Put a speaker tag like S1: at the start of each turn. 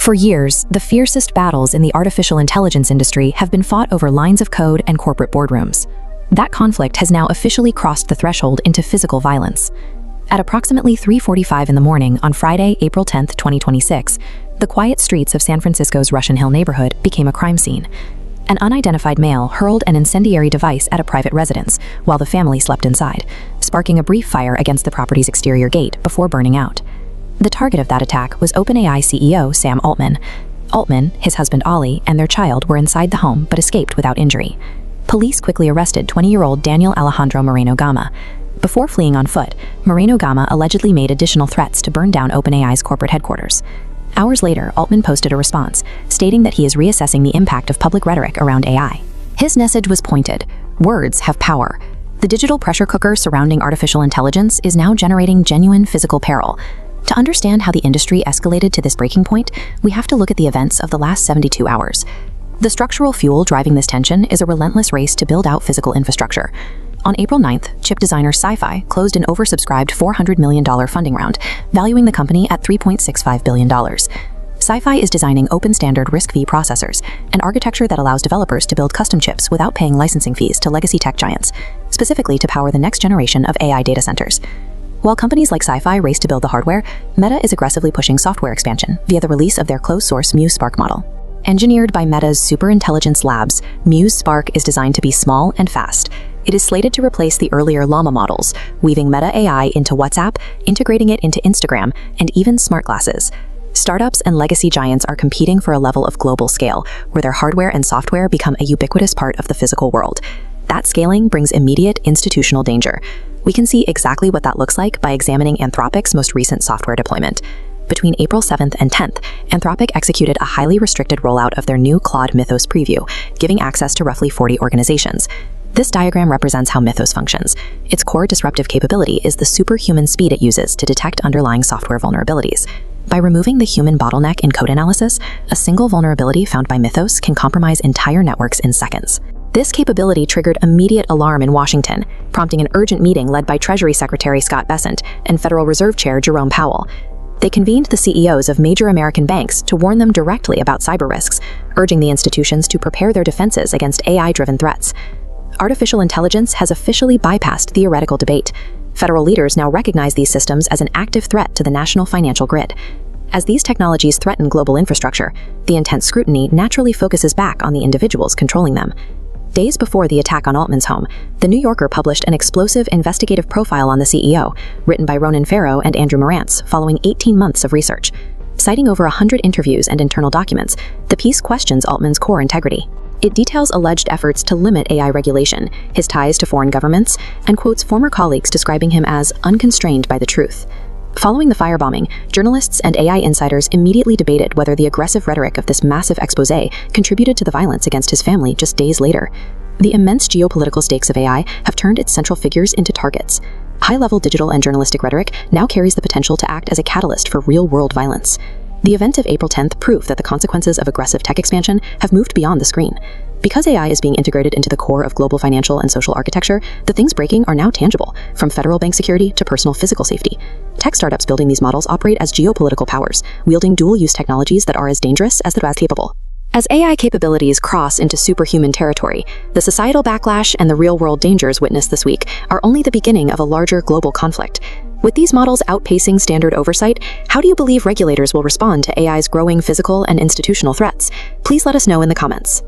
S1: For years, the fiercest battles in the artificial intelligence industry have been fought over lines of code and corporate boardrooms. That conflict has now officially crossed the threshold into physical violence. At approximately 3:45 in the morning on Friday, April 10, 2026, the quiet streets of San Francisco's Russian Hill neighborhood became a crime scene. An unidentified male hurled an incendiary device at a private residence while the family slept inside, sparking a brief fire against the property's exterior gate before burning out. The target of that attack was OpenAI CEO Sam Altman. Altman, his husband Ollie, and their child were inside the home but escaped without injury. Police quickly arrested 20-year-old Daniel Alejandro Moreno Gama. Before fleeing on foot, Moreno Gama allegedly made additional threats to burn down OpenAI's corporate headquarters. Hours later, Altman posted a response, stating that he is reassessing the impact of public rhetoric around AI. His message was pointed: words have power. The digital pressure cooker surrounding artificial intelligence is now generating genuine physical peril. To understand how the industry escalated to this breaking point, we have to look at the events of the last 72 hours. The structural fuel driving this tension is a relentless race to build out physical infrastructure. On April 9th, chip designer SiFive closed an oversubscribed $400 million funding round, valuing the company at $3.65 billion. SiFive is designing open-standard RISC-V processors, an architecture that allows developers to build custom chips without paying licensing fees to legacy tech giants, specifically to power the next generation of AI data centers. While companies like SiFive race to build the hardware, Meta is aggressively pushing software expansion via the release of their closed-source Muse Spark model. Engineered by Meta's Superintelligence Labs, Muse Spark is designed to be small and fast. It is slated to replace the earlier Llama models, weaving Meta AI into WhatsApp, integrating it into Instagram, and even smart glasses. Startups and legacy giants are competing for a level of global scale, where their hardware and software become a ubiquitous part of the physical world. That scaling brings immediate institutional danger. We can see exactly what that looks like by examining Anthropic's most recent software deployment. Between April 7th and 10th, Anthropic executed a highly restricted rollout of their new Claude Mythos preview, giving access to roughly 40 organizations. This diagram represents how Mythos functions. Its core disruptive capability is the superhuman speed it uses to detect underlying software vulnerabilities. By removing the human bottleneck in code analysis, a single vulnerability found by Mythos can compromise entire networks in seconds. This capability triggered immediate alarm in Washington, prompting an urgent meeting led by Treasury Secretary Scott Bessent and Federal Reserve Chair Jerome Powell. They convened the CEOs of major American banks to warn them directly about cyber risks, urging the institutions to prepare their defenses against AI-driven threats. Artificial intelligence has officially bypassed theoretical debate. Federal leaders now recognize these systems as an active threat to the national financial grid. As these technologies threaten global infrastructure, the intense scrutiny naturally focuses back on the individuals controlling them. Days before the attack on Altman's home, The New Yorker published an explosive investigative profile on the CEO, written by Ronan Farrow and Andrew Marantz, following 18 months of research. Citing over 100 interviews and internal documents, the piece questions Altman's core integrity. It details alleged efforts to limit AI regulation, his ties to foreign governments, and quotes former colleagues describing him as unconstrained by the truth. Following the firebombing, journalists and AI insiders immediately debated whether the aggressive rhetoric of this massive exposé contributed to the violence against his family just days later. The immense geopolitical stakes of AI have turned its central figures into targets. High-level digital and journalistic rhetoric now carries the potential to act as a catalyst for real-world violence. The event of April 10th proved that the consequences of aggressive tech expansion have moved beyond the screen. Because AI is being integrated into the core of global financial and social architecture, the things breaking are now tangible, from federal bank security to personal physical safety. Tech startups building these models operate as geopolitical powers, wielding dual-use technologies that are as dangerous as they're as capable. As AI capabilities cross into superhuman territory, the societal backlash and the real-world dangers witnessed this week are only the beginning of a larger global conflict. With these models outpacing standard oversight, how do you believe regulators will respond to AI's growing physical and institutional threats? Please let us know in the comments.